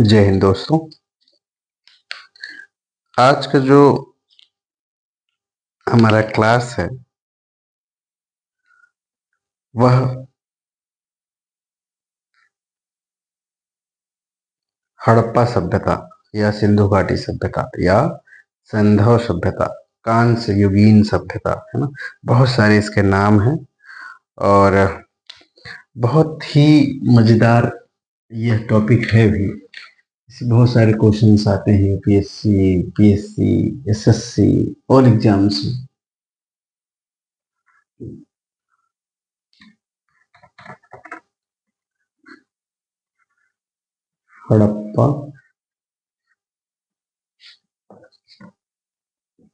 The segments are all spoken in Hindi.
जय हिंद दोस्तों। आज का जो हमारा क्लास है वह हड़प्पा सभ्यता या सिंधु घाटी सभ्यता या सिंधु सभ्यता, कांस्य युगीन सभ्यता, है ना। बहुत सारे इसके नाम हैं और बहुत ही मजेदार यह टॉपिक है भी। इससे बहुत सारे क्वेश्चंस आते हैं यूपीएससी, पीएससी, एसएससी और एग्जाम्स में। हड़प्पा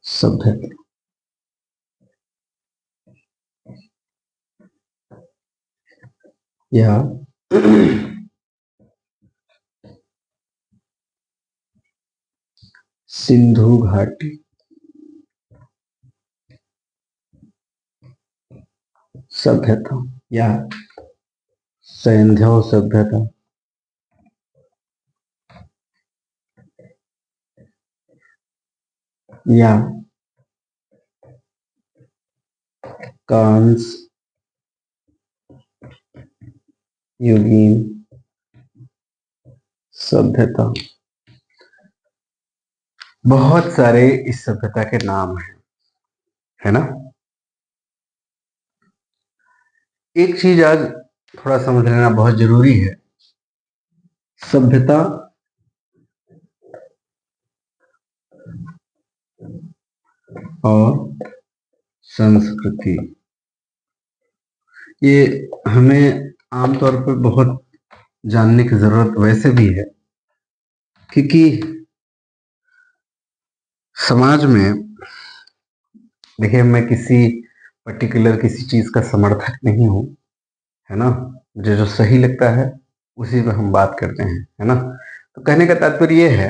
सभ्यता या सिंधु घाटी सभ्यता या सिंधु सभ्यता या कांस्य युगीन सभ्यता, बहुत सारे इस सभ्यता के नाम हैं, है ना। एक चीज आज थोड़ा समझ लेना बहुत जरूरी है। सभ्यता और संस्कृति, ये हमें आमतौर पर बहुत जानने की जरूरत वैसे भी है, क्योंकि समाज में देखिए, मैं किसी पर्टिकुलर किसी चीज का समर्थक नहीं हूं, है ना। मुझे जो सही लगता है उसी पे हम बात करते हैं, है ना। तो कहने का तात्पर्य ये है,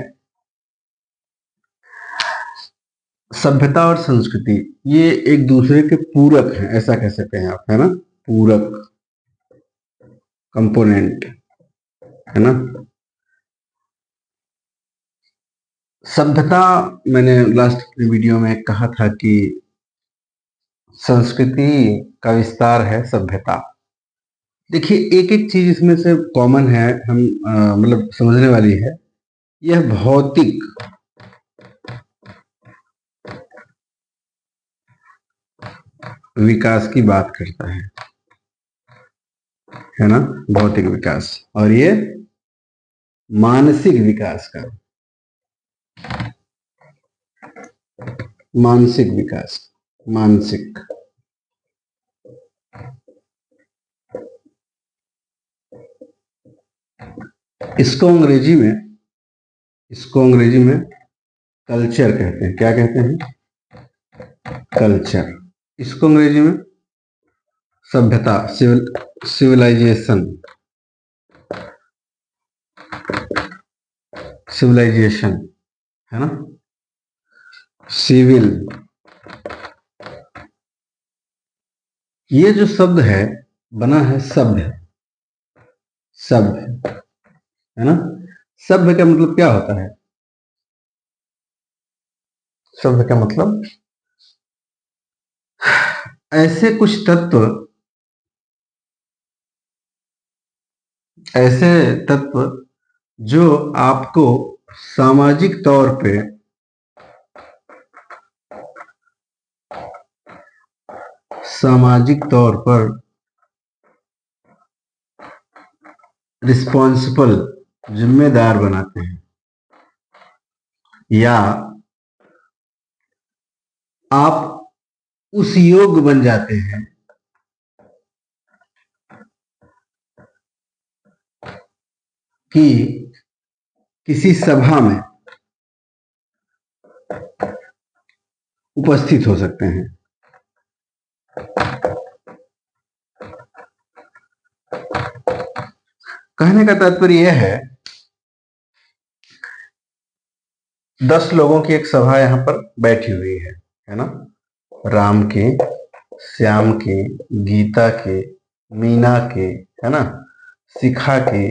सभ्यता और संस्कृति ये एक दूसरे के पूरक हैं, ऐसा कह सकते हैं आप, है ना। पूरक कंपोनेंट, है ना। सभ्यता, मैंने लास्ट वीडियो में कहा था कि संस्कृति का विस्तार है सभ्यता। देखिए, एक एक चीज इसमें से कॉमन है, हम मतलब समझने वाली है। यह भौतिक विकास की बात करता है ना। भौतिक विकास, और ये मानसिक विकास का, मानसिक विकास, मानसिक। इसको अंग्रेजी में कल्चर कहते हैं। क्या कहते हैं? कल्चर। इसको अंग्रेजी में सभ्यता, सिविलाइजेशन, सिविलाइजेशन, है ना। सिविल, ये जो शब्द है बना है सभ्य, सभ्य, है ना। सभ्य का मतलब क्या होता है? सभ्य का मतलब ऐसे कुछ तत्व, ऐसे तत्व जो आपको सामाजिक तौर पे रिस्पॉन्सिबल, जिम्मेदार बनाते हैं, या आप उस योग्य बन जाते हैं कि किसी सभा में उपस्थित हो सकते हैं। कहने का तात्पर्य यह है, 10 लोगों की एक सभा यहां पर बैठी हुई है ना। राम की श्याम के, गीता के, मीना के, है ना, शिखा के,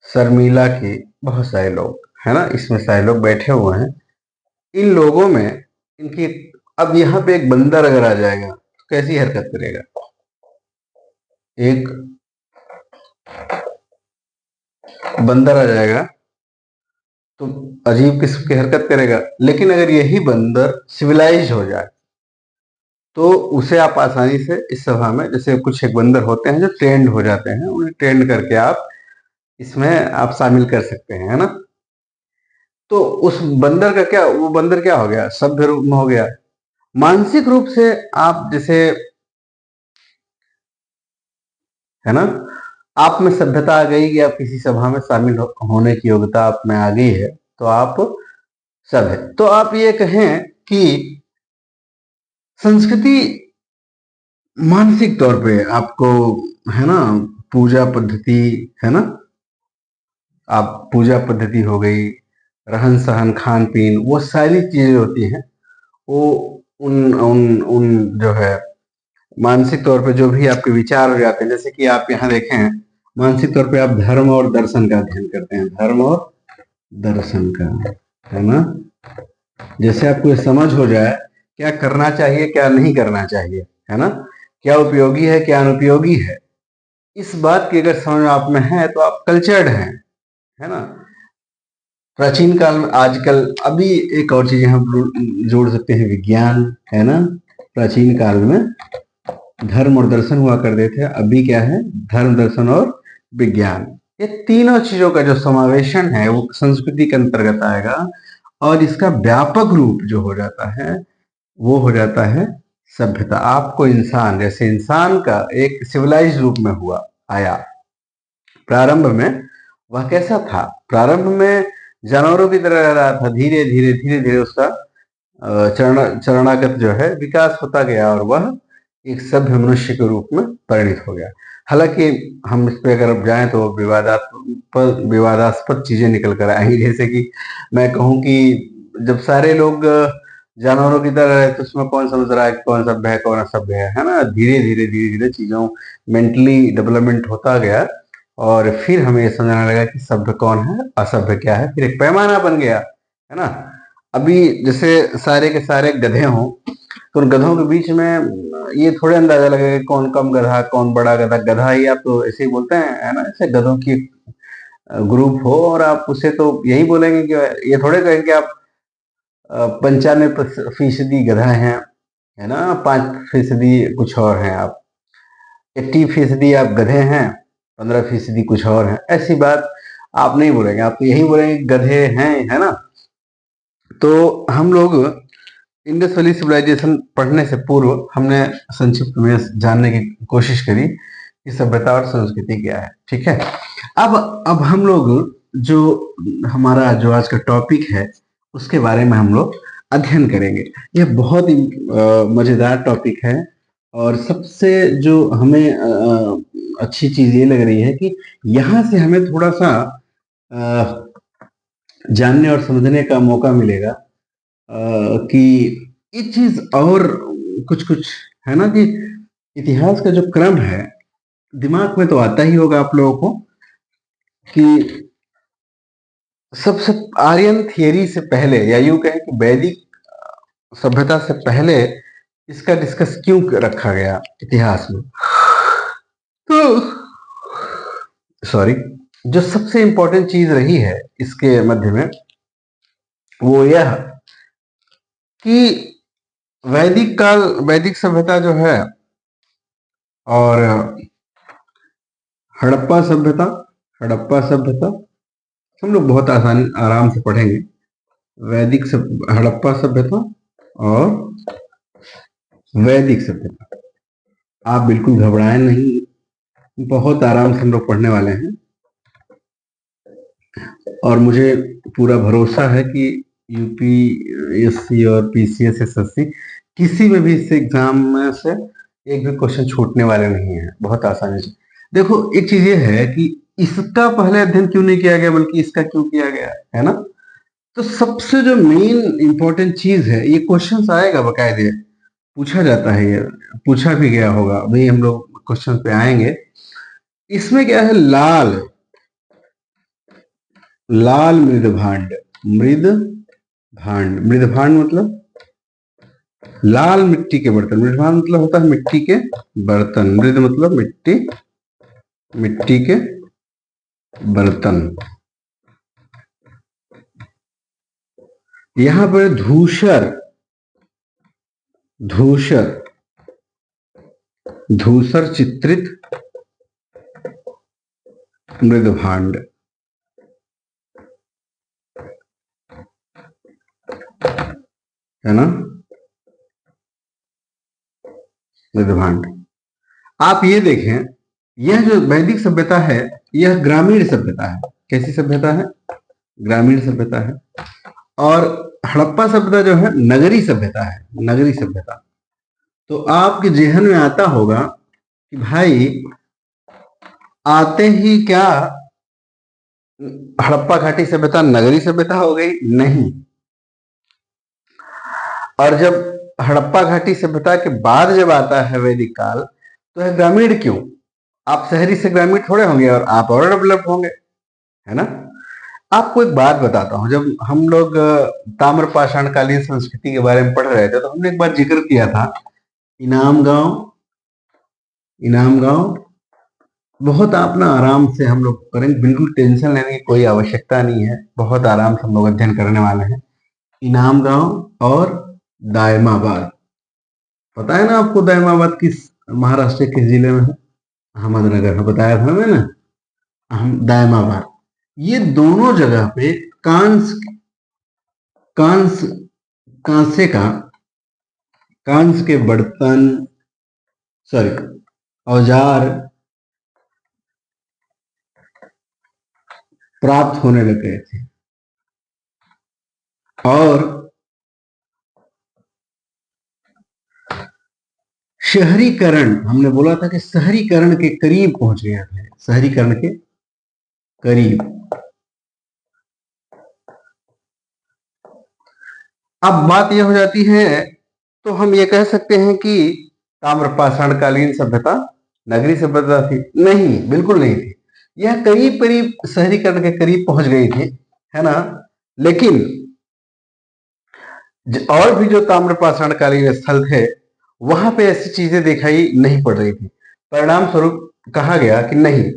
शर्मिला के, बहुत सारे लोग, है ना, इसमें सारे लोग बैठे हुए हैं। इन लोगों में इनकी, अब यहाँ पे एक बंदर अगर आ जाएगा तो कैसी हरकत करेगा? एक बंदर आ जाएगा तो अजीब किस्म की हरकत करेगा। लेकिन अगर यही बंदर सिविलाइज हो जाए तो उसे आप आसानी से इस सभा में, जैसे कुछ एक बंदर होते हैं जो ट्रेंड हो जाते हैं, उन्हें ट्रेंड करके आप इसमें आप शामिल कर सकते हैं, है ना। तो उस बंदर का क्या, वो बंदर क्या हो गया? सभ्य रूप में हो गया। मानसिक रूप से आप जैसे, है ना, आप में सभ्यता आ गई कि आप किसी सभा में शामिल होने की योग्यता आप में आ गई है, तो आप सभ्य। तो आप ये कहें कि संस्कृति मानसिक तौर पे आपको, है ना, पूजा पद्धति, है ना, आप पूजा पद्धति हो गई, रहन सहन, खान पीन, वो सारी चीजें होती हैं, वो उन उन उन जो है मानसिक तौर पे जो भी आपके विचार हो जाते हैं। जैसे कि आप यहाँ देखें, मानसिक तौर पे आप धर्म और दर्शन का अध्ययन करते हैं, धर्म और दर्शन का, है ना। जैसे आपको ये समझ हो जाए क्या करना चाहिए क्या नहीं करना चाहिए, है ना, क्या उपयोगी है क्या अनुपयोगी है, इस बात की अगर समझ आप में है तो आप कल्चर्ड हैं, है ना। प्राचीन काल में, आजकल अभी एक और चीज हम जोड़ सकते हैं, विज्ञान, है ना। प्राचीन काल में धर्म और दर्शन हुआ करते थे, अभी क्या है? धर्म, दर्शन और विज्ञान। ये तीनों चीजों का जो समावेशन है वो संस्कृति के अंतर्गत आएगा, और इसका व्यापक रूप जो हो जाता है वो हो जाता है सभ्यता। आपको इंसान, जैसे इंसान का एक सिविलाइज रूप में हुआ आया, प्रारंभ में वह कैसा था? प्रारंभ में जानवरों की तरह रह रहा था, धीरे धीरे धीरे धीरे उसका चरणागत जो है विकास होता गया, और वह एक सभ्य मनुष्य के रूप में परिणित हो गया। हालांकि हम इस पे अगर जाएं तो विवादास्पद चीजें निकल कर आएंगी। जैसे कि मैं कहूं कि जब सारे लोग जानवरों की तरह रहे तो उसमें कौन समझ रहा है कि कौन सभ्य है कौन असभ्य है ना। धीरे धीरे धीरे धीरे चीजों मेंटली डेवलपमेंट होता गया, और फिर हमें ये समझाने लगा कि सभ्य कौन है, असभ्य क्या है, फिर एक पैमाना बन गया, है ना। अभी जैसे सारे के सारे गधे हों तो उन गधों के बीच में ये थोड़े अंदाजा लगेगा कि कौन कम गधा कौन बड़ा गधा। गधा ही आप तो ऐसे ही बोलते हैं, है ना, ऐसे गधों की ग्रुप हो और आप उसे तो यही बोलेंगे कि, ये थोड़े कहेंगे आप 95% गधा हैं, है ना, 5% कुछ और हैं, आप 80% आप गधे हैं, 15% कुछ और हैं। ऐसी बात आप नहीं बोलेंगे, आप तो यही बोलेंगे गधे हैं, है ना। तो हम लोग इंडस वैली सिविलाइजेशन पढ़ने से पूर्व हमने संक्षिप्त में जानने की कोशिश करी कि सभ्यता और संस्कृति क्या है, ठीक है। अब हम लोग जो हमारा जो आज का टॉपिक है उसके बारे में हम लोग अध्ययन करेंगे। यह बहुत ही मजेदार टॉपिक है, और सबसे जो हमें अच्छी चीज ये लग रही है कि यहाँ से हमें थोड़ा सा जानने और समझने का मौका मिलेगा कि ये चीज और कुछ कुछ, है ना, कि इतिहास का जो क्रम है दिमाग में तो आता ही होगा आप लोगों को कि सबसे आर्यन थियरी से पहले, या यूं कहें कि वैदिक सभ्यता से पहले इसका डिस्कस क्यों रखा गया इतिहास में। तो सॉरी, जो सबसे इंपॉर्टेंट चीज रही है इसके मध्य में वो यह कि वैदिक काल, वैदिक सभ्यता जो है, और हड़प्पा सभ्यता, हड़प्पा सभ्यता हम लोग बहुत आराम से पढ़ेंगे। वैदिक हड़प्पा सभ्यता और वैदिक सभ्यता, आप बिल्कुल घबराएं नहीं, बहुत आराम से हम लोग पढ़ने वाले हैं। और मुझे पूरा भरोसा है कि यूपीएससी और पीसीएस एसएससी किसी में भी इस एग्जाम में से एक भी क्वेश्चन छूटने वाले नहीं है, बहुत आसानी से। देखो एक चीज ये है कि इसका पहले अध्ययन क्यों नहीं किया गया बल्कि इसका क्यों किया गया, है ना। तो सबसे जो मेन इंपॉर्टेंट चीज है, ये क्वेश्चन आएगा बकायदे पूछा जाता है, ये पूछा भी गया होगा, अभी हम लोग क्वेश्चन पे आएंगे। इसमें क्या है, लाल, लाल मृदभांड, मृदभांड, मृदभांड मतलब लाल मिट्टी के बर्तन, मृदभांड मतलब होता है मिट्टी के बर्तन, मृद मतलब मिट्टी, मिट्टी के बर्तन। यहां पर धूसर, धूसर, धूसर चित्रित मृदभांड, है ना, मृदभांड। आप ये देखें, यह जो वैदिक सभ्यता है यह ग्रामीण सभ्यता है। कैसी सभ्यता है, ग्रामीण सभ्यता है। और हड़प्पा सभ्यता जो है नगरी सभ्यता है, नगरी सभ्यता। तो आपके जेहन में आता होगा कि भाई आते ही क्या हड़प्पा घाटी सभ्यता नगरी सभ्यता हो गई? नहीं। और जब हड़प्पा घाटी सभ्यता के बाद जब आता है वैदिक काल, तो है ग्रामीण क्यों? आप शहरी से ग्रामीण थोड़े होंगे और आप और डेवलप होंगे, है ना। आपको एक बात बताता हूं, जब हम लोग ताम्रपाषाण कालीन संस्कृति के बारे में पढ़ रहे थे तो हमने एक बार जिक्र किया था इनाम गांव, इनाम गांव। बहुत आप ना आराम से हम लोग करेंगे, बिल्कुल टेंशन लेने की कोई आवश्यकता नहीं है, बहुत आराम से हम लोग अध्ययन करने वाले हैं। इनाम गांव और दायमाबाद, पता है ना आपको दायमाबाद किस महाराष्ट्र के किस जिले में है? अहमदनगर में, बताया था मैंने, दायमाबाद। ये दोनों जगह पे कांस, कांस, कांसे का, कांस के बर्तन, सॉरी, औजार प्राप्त होने लग गए थे। और शहरीकरण, हमने बोला था कि शहरीकरण के करीब पहुंच गया है, शहरीकरण के करीब। अब बात यह हो जाती है, तो हम ये कह सकते हैं कि ताम्रपाषाण कालीन सभ्यता नगरी सभ्यता थी? नहीं, बिल्कुल नहीं थी। यह करीब करीब शहरीकरण के करीब पहुंच गई थी, है ना। लेकिन और भी जो ताम्रपाषाण कालीन स्थल थे वहां पे ऐसी चीजें दिखाई नहीं पड़ रही थी। परिणाम स्वरूप कहा गया कि नहीं,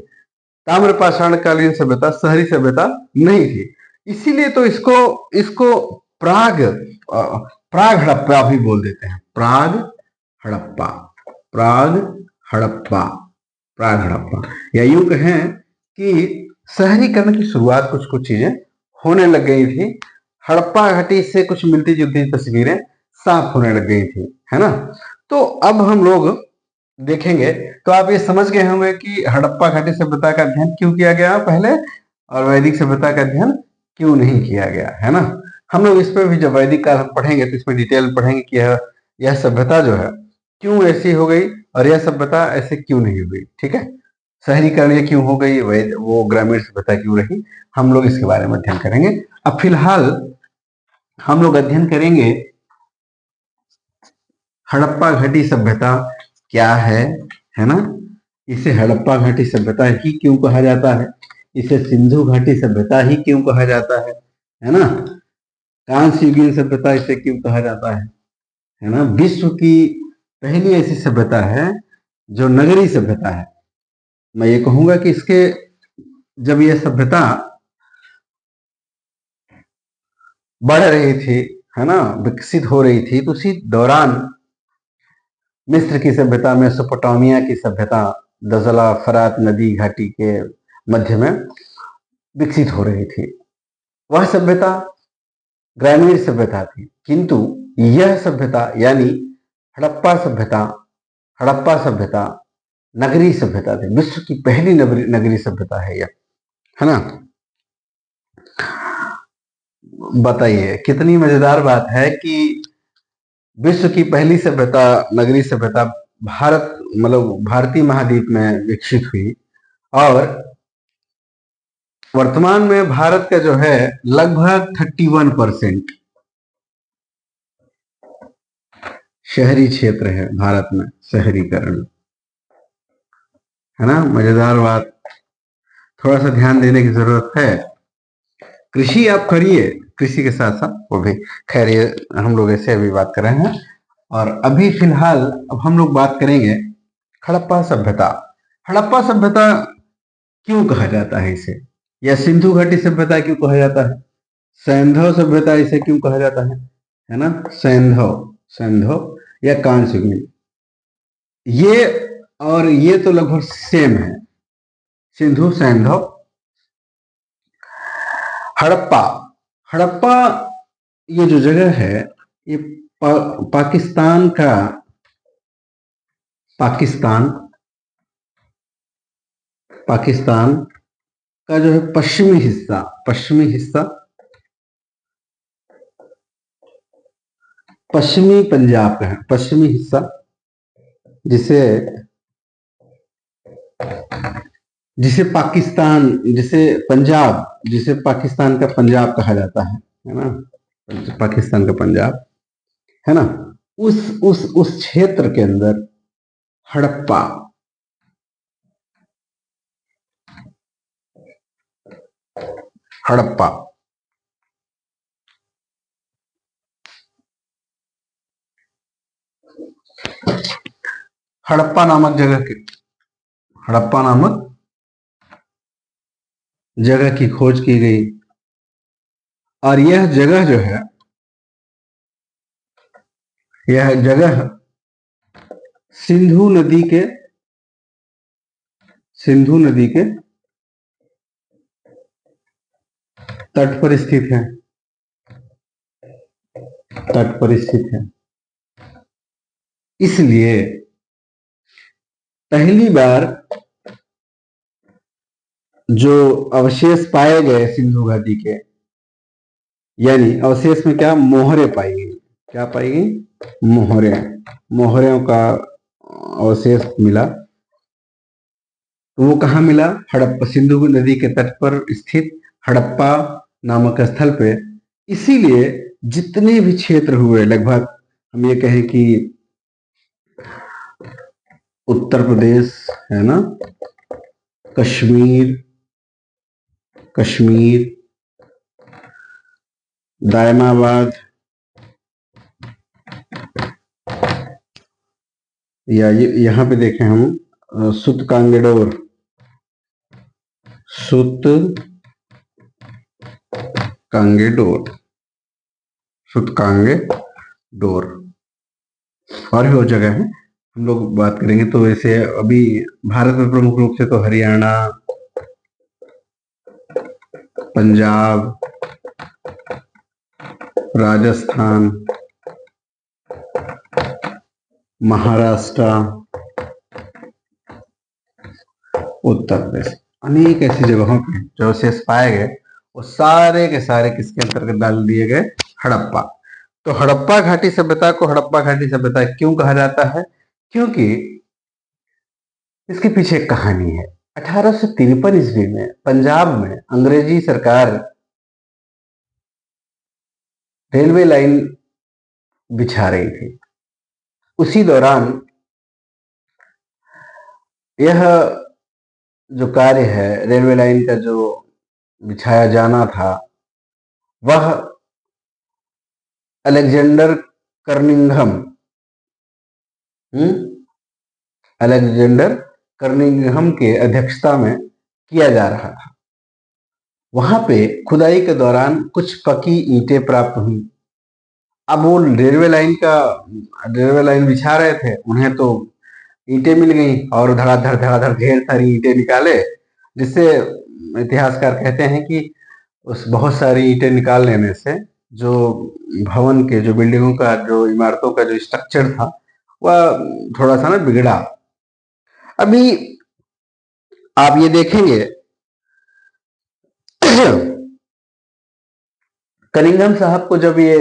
ताम्रपाषाण कालीन सभ्यता शहरी सभ्यता नहीं थी। इसीलिए तो इसको इसको प्राग, प्राग हड़प्पा भी बोल देते हैं, प्राग हड़प्पा, प्राग हड़प्पा, प्राग हड़प्पा। या यूं कहें कि शहरीकरण की शुरुआत कुछ कुछ चीजें होने लग गई थी, हड़प्पा घाटी से कुछ मिलती जुलती तस्वीरें साफ होने लग गई थी, है ना। तो अब हम लोग देखेंगे, तो आप ये समझ गए होंगे कि हड़प्पा घाटी सभ्यता का अध्ययन क्यों किया गया पहले, और वैदिक सभ्यता का अध्ययन क्यों नहीं किया गया, है ना। हम लोग इस पर भी जब वैदिक काल हम पढ़ेंगे तो इसमें डिटेल पढ़ेंगे कि यह सभ्यता जो है क्यों ऐसी हो गई और यह सभ्यता ऐसे क्यों नहीं हुई, ठीक है। शहरीकरण ये क्यों हो गई, वो ग्रामीण सभ्यता क्यों रही, हम लोग इसके बारे में अध्ययन करेंगे। अब फिलहाल हम लोग अध्ययन करेंगे हड़प्पा घाटी सभ्यता क्या है ना। इसे हड़प्पा घाटी सभ्यता ही क्यों कहा जाता है, इसे सिंधु घाटी सभ्यता ही क्यों कहा जाता है ना। कांस्य युगीन सभ्यता इसे क्यों कहा जाता है ना। विश्व की पहली ऐसी सभ्यता है जो नगरी सभ्यता है। मैं ये कहूंगा कि इसके जब यह सभ्यता बढ़ रही थी, है ना, विकसित हो रही थी, तो उसी दौरान मिस्र की सभ्यता, मेसोपोटामिया की सभ्यता दजला फरात नदी घाटी के मध्य में विकसित हो रही थी। वह सभ्यता ग्रामीण सभ्यता थी, किंतु यह सभ्यता यानी हड़प्पा सभ्यता, हड़प्पा सभ्यता नगरी सभ्यता थी। विश्व की पहली नगरी सभ्यता है यह, है ना। बताइए कितनी मजेदार बात है कि विश्व की पहली सभ्यता नगरी सभ्यता भारत, मतलब भारतीय महाद्वीप में विकसित हुई। और वर्तमान में भारत का जो है लगभग 31%, शहरी क्षेत्र है भारत में, शहरीकरण, है ना। मजेदार बात, थोड़ा सा ध्यान देने की जरूरत है। कृषि आप करिए, कृषि के साथ साथ वो भी, खैर ये हम लोग ऐसे अभी बात कर रहे हैं। और अभी फिलहाल अब हम लोग बात करेंगे हड़प्पा सभ्यता। हड़प्पा सभ्यता क्यों कहा जाता है इसे, या सिंधु घाटी सभ्यता क्यों कहा जाता है, सैंधव सभ्यता इसे क्यों कहा जाता है ना। सैंधव, सैंधव या कांस्य युगीन, ये और ये तो लगभग सेम है, सिंधु सैंधव। हड़प्पा, हड़प्पा ये जो जगह है ये पाकिस्तान का, पाकिस्तान पाकिस्तान का जो है पश्चिमी हिस्सा, पश्चिमी हिस्सा, पश्चिमी पंजाब का है, पश्चिमी हिस्सा, जिसे जिसे पाकिस्तान, जिसे पंजाब, जिसे पाकिस्तान का पंजाब कहा जाता है ना, पाकिस्तान का पंजाब, है ना। उस क्षेत्र के अंदर हड़प्पा, हड़प्पा हड़प्पा नामक जगह की, हड़प्पा नामक जगह की खोज की गई। और यह जगह जो है, यह जगह सिंधु नदी के, सिंधु नदी के तट पर स्थित है, तट पर स्थित है। इसलिए पहली बार जो अवशेष पाए गए सिंधु घाटी के, यानी अवशेष में क्या, मोहरे पाई गई, क्या पाई गई, मोहरे, मोहरों का अवशेष मिला। तो वो कहाँ मिला, हड़प्पा, सिंधु नदी के तट पर स्थित हड़प्पा नामक स्थल पे। इसीलिए जितने भी क्षेत्र हुए, लगभग हम ये कहें कि उत्तर प्रदेश, है ना, कश्मीर, कश्मीर, दायमाबाद, या यहाँ पे देखें हम सुत कांगेडोर, सुत कांगेडोर, सुत कांगेडोर, और भी वो जगह है, हम लोग बात करेंगे। तो ऐसे अभी भारत में प्रमुख रूप से तो हरियाणा, पंजाब, राजस्थान, महाराष्ट्र, उत्तर प्रदेश, अनेक ऐसी जगहों पे जो अवशेष पाए गए, वो सारे के सारे किसके अंतर्गत डाल दिए गए, हड़प्पा। तो हड़प्पा घाटी सभ्यता को हड़प्पा घाटी सभ्यता क्यों कहा जाता है, क्योंकि इसके पीछे एक कहानी है। 1853 ईस्वी में पंजाब में अंग्रेजी सरकार रेलवे लाइन बिछा रही थी। उसी दौरान यह जो कार्य है, रेलवे लाइन का जो बिछाया जाना था, वह अलेक्जेंडर कर्निंघम, अलेक्जेंडर कर्निंघम के अध्यक्षता में किया जा रहा था। वहां पे खुदाई के दौरान कुछ पकी ईंटें प्राप्त हुई। अब वो रेलवे लाइन बिछा रहे थे, उन्हें तो ईंटें मिल गई और धड़ाधड़ ढेर सारी ईंटें निकाले, जिससे इतिहासकार कहते हैं कि उस बहुत सारी ईंटें निकाल लेने से जो भवन के, जो बिल्डिंगों का, जो इमारतों का जो स्ट्रक्चर था, वह थोड़ा सा ना बिगड़ा। अभी आप ये देखेंगे कनिंघम साहब को जब ये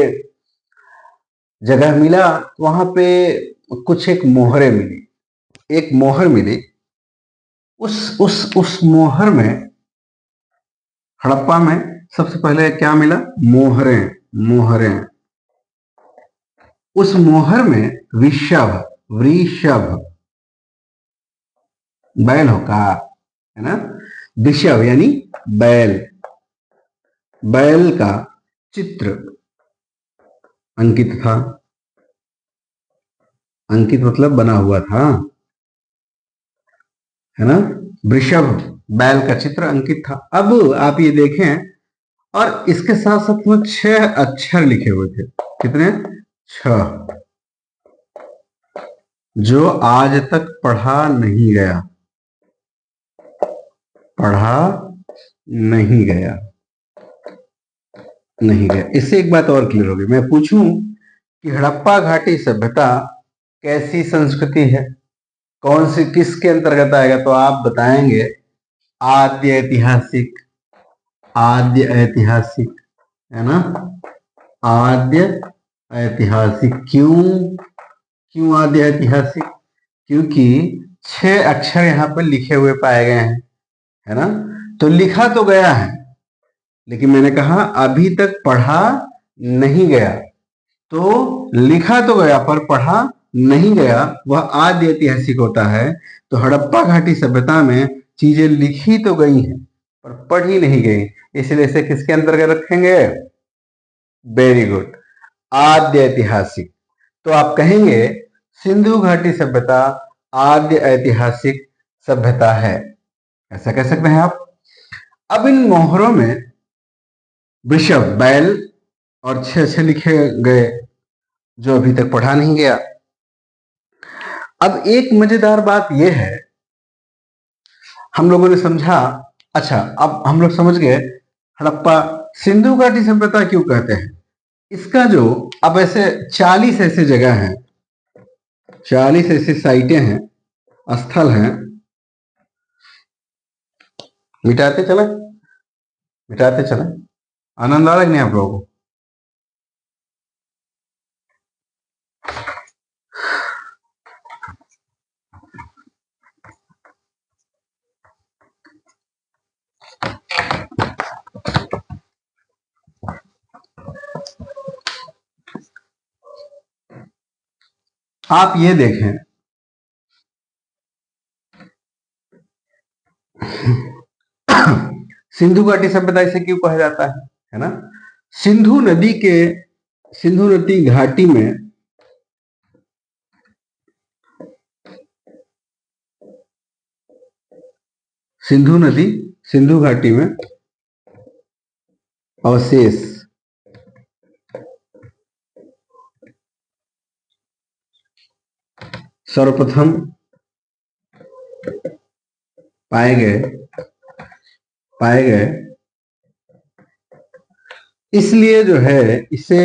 जगह मिला, वहां पे कुछ एक मोहरे मिली, एक मोहर मिली। उस मोहर में, हड़प्पा में सबसे पहले क्या मिला, मोहरे, मोहरे, उस मोहर में वृषभ, वृषभ बैल होगा, है ना। वृषभ यानी बैल, बैल का चित्र अंकित था। अंकित मतलब बना हुआ था, है ना। वृषभ बैल का चित्र अंकित था। अब आप ये देखें, और इसके साथ साथ में 6 अक्षर लिखे हुए थे। कितने? 6, जो आज तक पढ़ा नहीं गया, पढ़ा नहीं गया, नहीं गया। इससे एक बात और क्लियर होगी। मैं पूछूं कि हड़प्पा घाटी सभ्यता कैसी संस्कृति है, कौन सी, किसके अंतर्गत आएगा, तो आप बताएंगे आद्य ऐतिहासिक, आद्य ऐतिहासिक, है ना। आद्य ऐतिहासिक। क्यों, क्यों आद्य ऐतिहासिक? क्योंकि 6 अक्षर यहाँ पर लिखे हुए पाए गए हैं, है ना। तो लिखा तो गया है, लेकिन मैंने कहा अभी तक पढ़ा नहीं गया। तो लिखा तो गया पर पढ़ा नहीं गया, वह आद्य ऐतिहासिक होता है। तो हड़प्पा घाटी सभ्यता में चीजें लिखी तो गई हैं पर पढ़ी नहीं गई, इसलिए इसे किसके अंतर्गत रखेंगे? वेरी गुड, आद्य ऐतिहासिक। तो आप कहेंगे सिंधु घाटी सभ्यता आद्य ऐतिहासिक सभ्यता है, ऐसा कह सकते हैं आप। अब इन मोहरों में वृषभ बैल और 6 लिखे गए, जो अभी तक पढ़ा नहीं गया। अब एक मजेदार बात यह है, हम लोगों ने समझा, अच्छा अब हम लोग समझ गए हड़प्पा सिंधु घाटी सभ्यता क्यों कहते हैं। इसका जो, अब ऐसे 40 ऐसे जगह हैं, 40 ऐसी साइटें हैं, स्थल हैं। मिटाते चले, मिटाते चले। आनंद आ रहा है नहीं आप लोगों को? आप ये देखें, सिंधु घाटी सभ्यता इसे क्यों कहा जाता है ना। सिंधु नदी के, सिंधु नदी घाटी में सिंधु नदी, सिंधु घाटी में अवशेष सर्वप्रथम पाए गए, पाए गए, इसलिए जो है इसे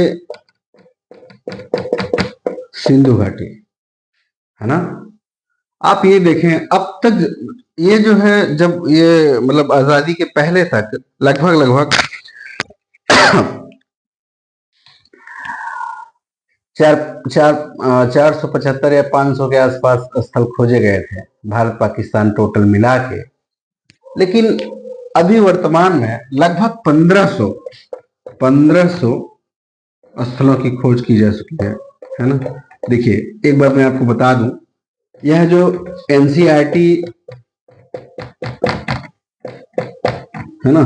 सिंधु घाटी, है ना। आप ये देखें, अब तक ये जो है, जब ये मतलब आजादी के पहले तक लगभग लगभग 475 या 500 के आसपास स्थल खोजे गए थे, भारत पाकिस्तान टोटल मिला के। लेकिन अभी वर्तमान में लगभग 1500 स्थलों की खोज की जा चुकी है ना। देखिए एक बार मैं आपको बता दूं, यह जो एनसीईआरटी है ना,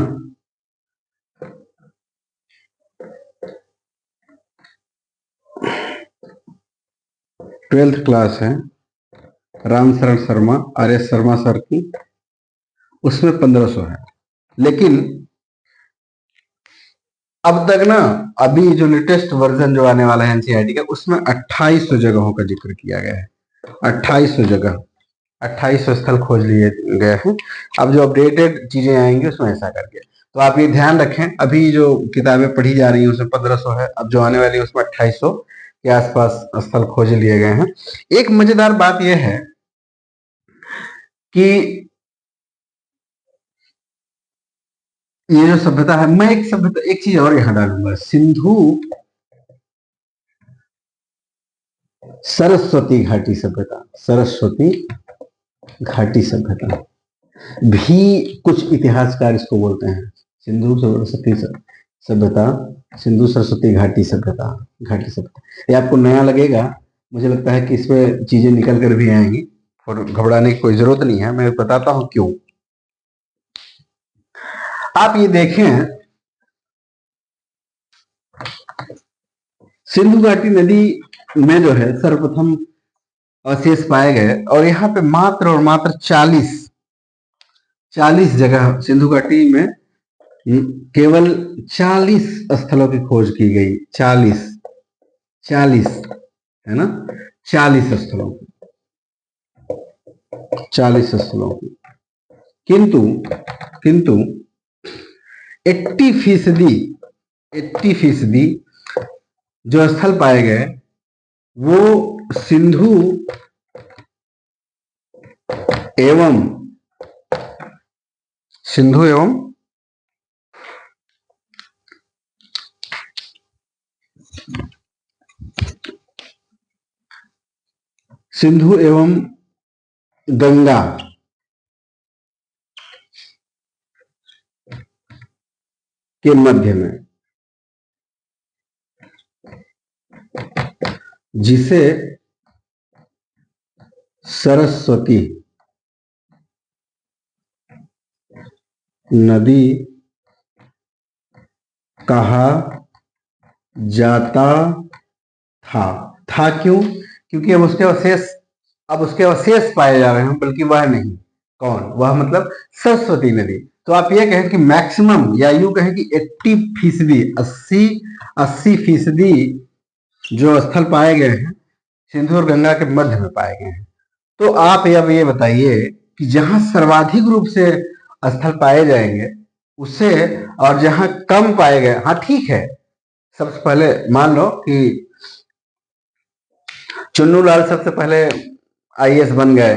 ट्वेल्थ क्लास है, Ramsharan Sharma, R S Sharma sir की, उसमें 1500 है। लेकिन अब तक ना, अभी जो लेटेस्ट वर्जन जो आने वाला है एनसीईआरटी का, उसमें 2800 जगहों का जिक्र किया गया है। 2800 जगह, 2800 स्थल खोज लिए गए हैं। अब जो अपडेटेड चीजें आएंगी उसमें ऐसा करके, तो आप ये ध्यान रखें, अभी जो किताबें पढ़ी जा रही हैं उसमें 1500 है, अब जो आने वाली है उसमें 2800 के आसपास स्थल खोज लिए गए हैं। एक मजेदार बात यह है कि ये जो सभ्यता है, मैं एक सभ्यता, एक चीज और यहां डालूंगा, सिंधु सरस्वती घाटी सभ्यता, सरस्वती घाटी सभ्यता भी कुछ इतिहासकार इसको बोलते हैं, सिंधु सरस्वती सभ्यता, सिंधु सरस्वती घाटी सभ्यता, घाटी सभ्यता। ये आपको नया लगेगा, मुझे लगता है कि इसमें चीजें निकल कर भी आएंगी और घबराने की कोई जरूरत नहीं है, मैं बताता हूं क्यों। आप ये देखें, सिंधु घाटी नदी में जो है सर्वप्रथम अवशेष पाए गए, और यहाँ पे मात्र और मात्र 40 जगह सिंधु घाटी में केवल 40 स्थलों की खोज की गई। 40 है ना, 40 स्थलों की, 40 स्थलों की। किंतु 80% जो स्थल पाए गए वो सिंधु एवं गंगा के मध्य में, जिसे सरस्वती नदी कहा जाता था। क्यों? क्योंकि अब उसके अवशेष पाए जा रहे हैं, बल्कि वह नहीं, कौन? वह मतलब सरस्वती नदी। तो आप ये कहें कि मैक्सिमम, या यूं कहें कि 80%, 80% जो स्थल पाए गए हैं सिंधु और गंगा के मध्य में पाए गए हैं। तो आप अब ये बताइए कि जहां सर्वाधिक रूप से स्थल पाए जाएंगे उससे, और जहां कम पाए गए, हाँ ठीक है, सबसे पहले मान लो कि चुन्नू लाल सबसे पहले आईएएस बन गए,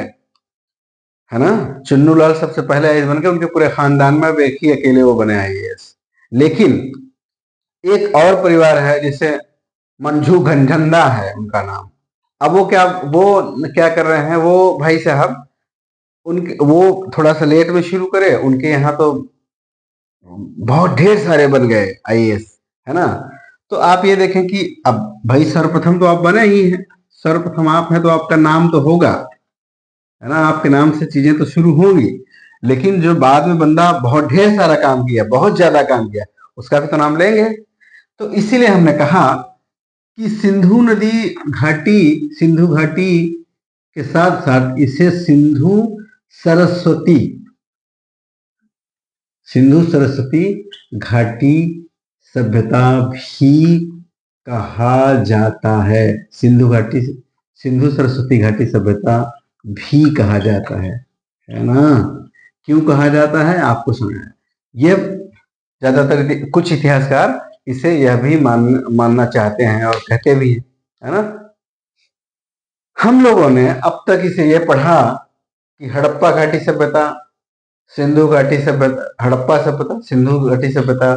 है ना, चुन्नू लाल सबसे पहले आईएएस बन गए, उनके पूरे खानदान में एक ही अकेले वो बने आईएएस। लेकिन एक और परिवार है जिसे मंझू घनझंदा है उनका नाम। अब वो क्या कर रहे हैं, वो भाई साहब उनके, वो थोड़ा सा लेट में शुरू करे, उनके यहाँ तो बहुत ढेर सारे बन गए आईएएस, है ना। तो आप ये देखें कि अब भाई सर्वप्रथम तो आप बने ही हैं, सर्वप्रथम आप हैं तो आपका नाम तो होगा, है ना, आपके नाम से चीजें तो शुरू होंगी। लेकिन जो बाद में बंदा बहुत ढेर सारा काम किया, बहुत ज्यादा काम किया, उसका भी तो नाम लेंगे। तो इसीलिए हमने कहा कि सिंधु घाटी के साथ साथ इसे सिंधु सरस्वती घाटी सभ्यता भी कहा जाता है। सिंधु सरस्वती घाटी सभ्यता भी कहा जाता है ना। क्यों कहा जाता है आपको सुना है, ये ज्यादातर कुछ इतिहासकार इसे यह भी मानना चाहते हैं और कहते भी हैं, है ना। हम लोगों ने अब तक इसे यह पढ़ा कि हड़प्पा घाटी सभ्यता, सिंधु घाटी सभ्यता, हड़प्पा सभ्यता, सिंधु घाटी सभ्यता,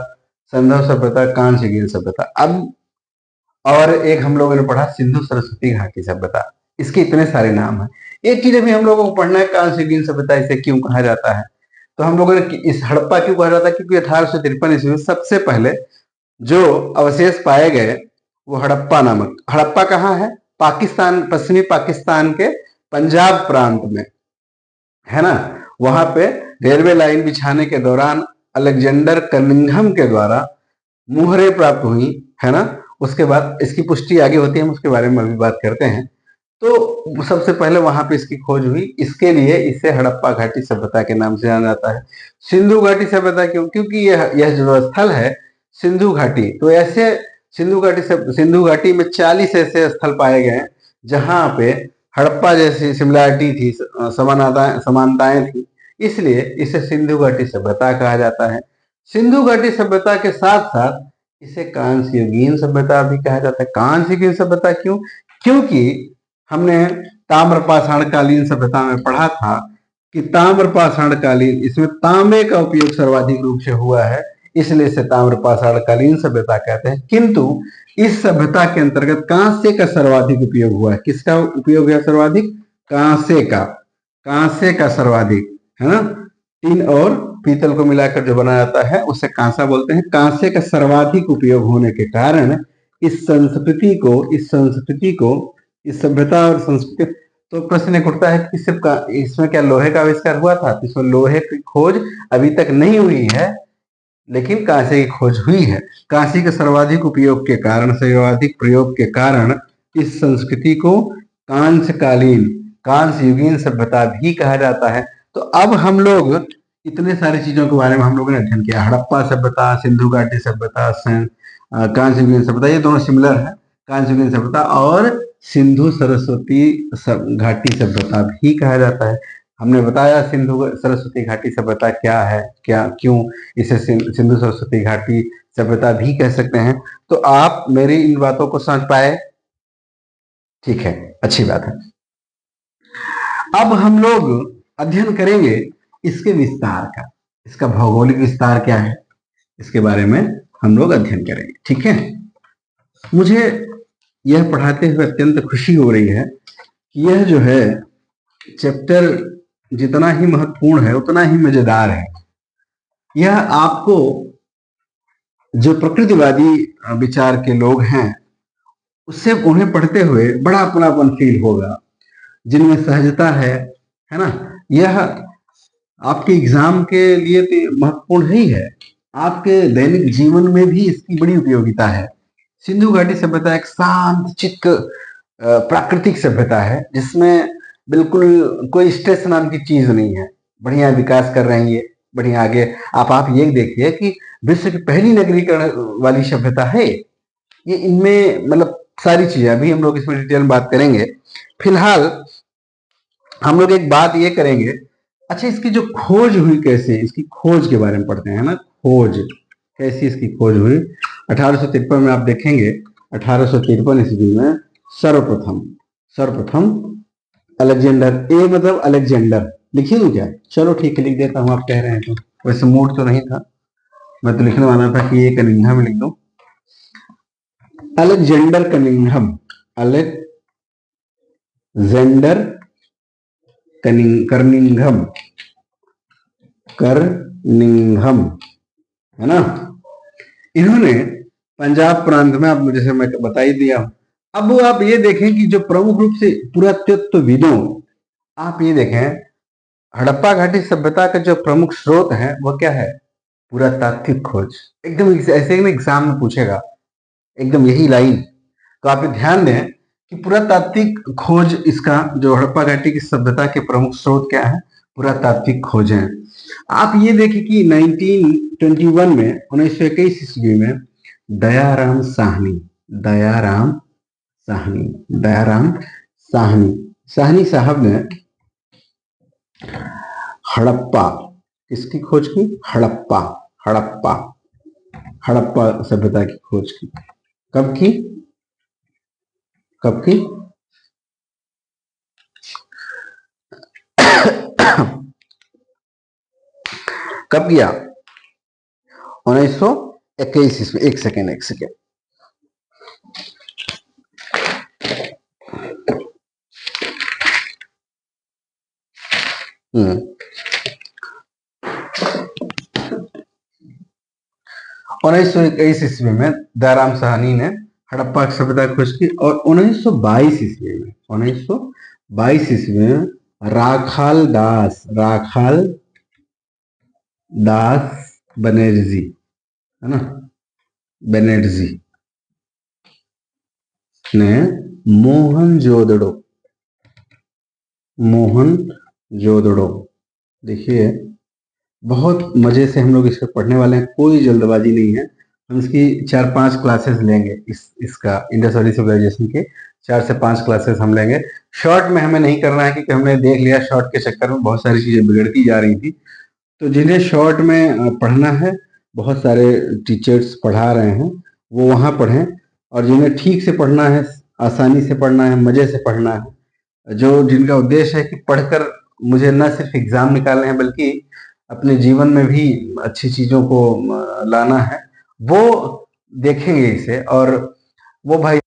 संधव सभ्यता, कांस्य युगीन सभ्यता। अब और एक हम लोगों ने पढ़ा सिंधु सरस्वती घाटी सभ्यता। इसके इतने सारे नाम हैं। एक चीज अभी हम लोगों को पढ़ना है, कांस्य युगीन सभ्यता इसे क्यों कहा जाता है। तो हम लोगों ने इस हड़प्पा क्यों कहा जाता है, क्योंकि 1853 ईस्वी में सबसे पहले जो अवशेष पाए गए वो हड़प्पा कहाँ है, पाकिस्तान, पश्चिमी पाकिस्तान के पंजाब प्रांत में, है ना। वहां पे रेलवे लाइन बिछाने के दौरान अलेक्जेंडर कनिंघम के द्वारा मुहरें प्राप्त हुई, है ना। उसके बाद इसकी पुष्टि आगे होती है, हम उसके बारे में अभी बात करते हैं। तो सबसे पहले वहां पे इसकी खोज हुई, इसके लिए इसे हड़प्पा घाटी सभ्यता के नाम से जाना जाता है। सिंधु घाटी सभ्यता क्यों, क्योंकि यह जो स्थल है सिंधु घाटी, तो ऐसे सिंधु घाटी में 40 ऐसे स्थल पाए गए जहां पे हड़प्पा जैसी सिमिलरिटी थी, समानताएं थी, इसलिए इसे सिंधु घाटी सभ्यता कहा जाता है। सिंधु घाटी सभ्यता के साथ साथ इसे कांस्य युगीन सभ्यता भी कहा जाता है। कांस्य युगीन सभ्यता क्यों, क्योंकि हमने ताम्रपाषाण कालीन सभ्यता में पढ़ा था कि ताम्रपाषाण कालीन, इसमें तांबे का उपयोग सर्वाधिक रूप से हुआ है, इसलिए इसे ताम्रपाषाण कालीन सभ्यता कहते हैं। किंतु इस सभ्यता के अंतर्गत कांसे का सर्वाधिक उपयोग हुआ है। किसका उपयोग हुआ सर्वाधिक? कांसे का सर्वाधिक, है ना। टिन और पीतल को मिलाकर जो बनाया जाता है उसे कांसा बोलते हैं। कांसे का सर्वाधिक उपयोग होने के कारण इस सभ्यता और संस्कृति, तो प्रश्न एक उठता है कि सिर्फ इसमें क्या लोहे का आविष्कार हुआ था? इसमें लोहे की खोज अभी तक नहीं हुई है, लेकिन कांसे की खोज हुई है। कांसे के सर्वाधिक उपयोग के कारण, सर्वाधिक प्रयोग के कारण इस संस्कृति को कांस्यकालीन, कांस्य युगीन सभ्यता भी कहा जाता है। तो अब हम लोग इतने सारी चीजों के बारे में हम लोगों ने अध्ययन किया। हड़प्पा सभ्यता, सिंधु घाटी सभ्यता, कांस्य युगीन सभ्यता, ये दोनों सिमिलर है। कांस्य युगीन सभ्यता और सिंधु सरस्वती घाटी सभ्यता भी कहा जाता है। हमने बताया सिंधु सरस्वती घाटी सभ्यता क्या है, क्या क्यों इसे सिंधु सरस्वती घाटी सभ्यता भी कह सकते हैं। तो आप मेरी इन बातों को समझ पाए? ठीक है, अच्छी बात है। अब हम लोग अध्ययन करेंगे इसके विस्तार का, इसका भौगोलिक विस्तार क्या है, इसके बारे में हम लोग अध्ययन करेंगे। ठीक है, मुझे यह पढ़ाते हुए अत्यंत खुशी हो रही है कि यह जो है चैप्टर जितना ही महत्वपूर्ण है उतना ही मजेदार है। यह आपको जो प्रकृतिवादी विचार के लोग हैं उससे उन्हें पढ़ते हुए बड़ा अपनापन फील होगा, जिनमें सहजता है ना। यह आपके एग्जाम के लिए तो महत्वपूर्ण ही है, आपके दैनिक जीवन में भी इसकी बड़ी उपयोगिता है। सिंधु घाटी सभ्यता एक शांत चित्त प्राकृतिक सभ्यता है, जिसमें बिल्कुल कोई स्ट्रेस नाम की चीज नहीं है। बढ़िया विकास कर रही है, बढ़िया आगे। आप ये देखिए कि विश्व की पहली नगरीकरण वाली सभ्यता है ये। इनमें मतलब सारी चीजें, अभी हम लोग इसमें डिटेल में बात करेंगे। फिलहाल हम लोग एक बात ये करेंगे, अच्छा इसकी जो खोज हुई कैसे, इसकी खोज के बारे में पढ़ते हैं ना। खोज कैसी इसकी खोज हुई? 1853 में आप देखेंगे, 1853 ईस्वी में सर्वप्रथम अलेक्जेंडर, ए मतलब अलेक्जेंडर, लिखी दूं क्या? चलो ठीक है, लिख देता हूं, आप कह रहे हैं तो। वैसे मूड तो नहीं था, मैं तो लिखने वाला था कि ये कनिंघम लिख दो। अलेक्जेंडर कनिंघम, अलेक्जेंडर कर्निंघम है ना। इन्होंने पंजाब प्रांत में, आप जैसे मैं बता ही दिया। अब आप ये देखें कि जो प्रमुख रूप से पुरातत्वविदों, आप ये देखें हड़प्पा घाटी सभ्यता का जो प्रमुख स्रोत है वो क्या है? पुरातात्विक खोज। एकदम ऐसे ही एग्जाम में पूछेगा, एकदम यही लाइन। तो आप ध्यान दें कि पुरातात्विक खोज, इसका जो हड़प्पा घाटी की सभ्यता के प्रमुख स्रोत क्या है? पुरातात्विक खोज है। आप ये देखिए कि 1921 में, 1921 ईस्वी में दयाराम साहनी साहब ने हड़प्पा, किसकी खोज की? हड़प्पा सभ्यता की खोज की। कब की? कब किया? 1921 ईस्वी। एक सेकेंड। 1921 ईस्वी में दयाराम साहनी ने हड़प्पा की सभ्यता की खोज की। और 1922 ईस्वी में राखाल दास बनर्जी, है ना, बनर्जी ने मोहनजोदड़ो, देखिए बहुत मजे से हम लोग इसको पढ़ने वाले हैं, कोई जल्दबाजी नहीं है। हम इसकी 4-5 क्लासेस लेंगे, इसका इंडस वैली सिविलाइजेशन के 4 से 5 क्लासेस हम लेंगे। शॉर्ट में हमें नहीं करना है, क्योंकि हमने देख लिया शॉर्ट के चक्कर में बहुत सारी चीजें बिगड़ती जा रही थी। तो जिन्हें शॉर्ट में पढ़ना है, बहुत सारे टीचर्स पढ़ा रहे हैं, वो वहाँ पढ़ें। और जिन्हें ठीक से पढ़ना है, आसानी से पढ़ना है, मजे से पढ़ना है, जिनका उद्देश्य है कि पढ़कर मुझे न सिर्फ एग्जाम निकालने हैं बल्कि अपने जीवन में भी अच्छी चीजों को लाना है, वो देखेंगे इसे। और वो भाई